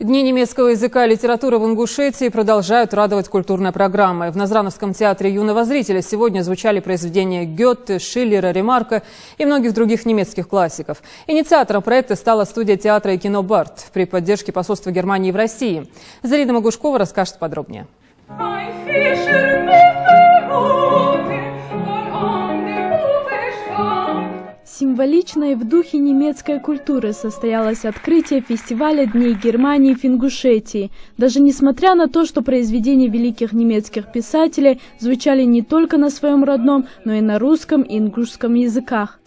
Дни немецкого языка и литературы в Ингушетии продолжают радовать культурной программой. В Назрановском театре юного зрителя сегодня звучали произведения Гёте, Шиллера, Ремарка и многих других немецких классиков. Инициатором проекта стала студия театра и кино «Барт» при поддержке посольства Германии в России. Залина Могушкова расскажет подробнее. Символично и в духе немецкой культуры состоялось открытие фестиваля Дней Германии в Ингушетии. Даже несмотря на то, что произведения великих немецких писателей звучали не только на своем родном, но и на русском и ингушском языках.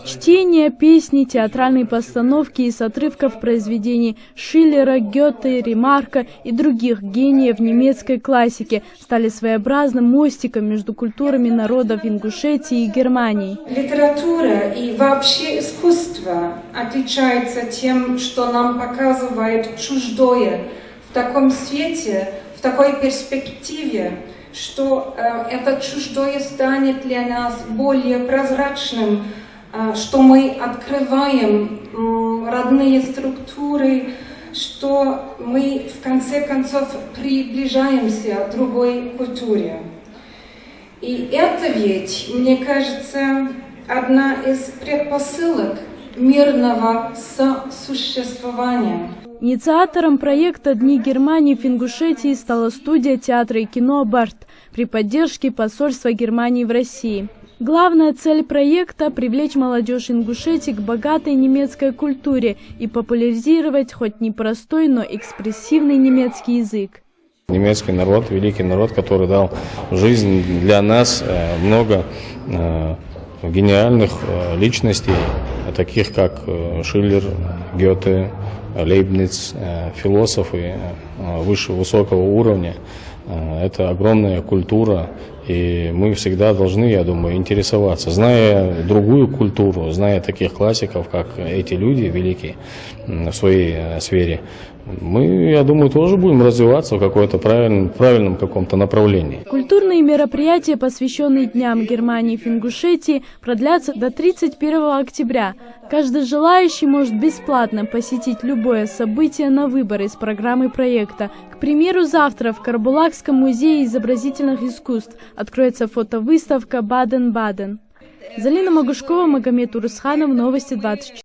Чтение, песни, театральные постановки из отрывков произведений Шиллера, Гёте, Ремарка и других гениев немецкой классики стали своеобразным мостиком между культурами народов Ингушетии и Германии. Литература и вообще искусство отличается тем, что нам показывает чуждое в таком свете, в такой перспективе, что это чуждое станет для нас более прозрачным, что мы открываем родные структуры, что мы в конце концов приближаемся к другой культуре. И это ведь, мне кажется, одна из предпосылок мирного сосуществования. Инициатором проекта «Дни Германии» в Ингушетии стала студия театра и кино «Барт» при поддержке посольства Германии в России. Главная цель проекта – привлечь молодежь Ингушетии к богатой немецкой культуре и популяризировать хоть непростой, но экспрессивный немецкий язык. Немецкий народ, великий народ, который дал жизнь для нас много гениальных личностей, таких как Шиллер, Гёте, Лейбниц, философы высокого уровня. Это огромная культура, и мы всегда должны, я думаю, интересоваться. Зная другую культуру, зная таких классиков, как эти люди великие в своей сфере, мы, я думаю, тоже будем развиваться в каком-то правильном каком-то направлении. Культурные мероприятия, посвященные Дням Германии в Ингушетии, продлятся до 31 октября. Каждый желающий может бесплатно посетить любое событие на выбор из программы проекта. К примеру, завтра в Карабулакском музее изобразительных искусств откроется фотовыставка «Баден-Баден». Залина Могушкова, Магомед Урусханов, Новости 24.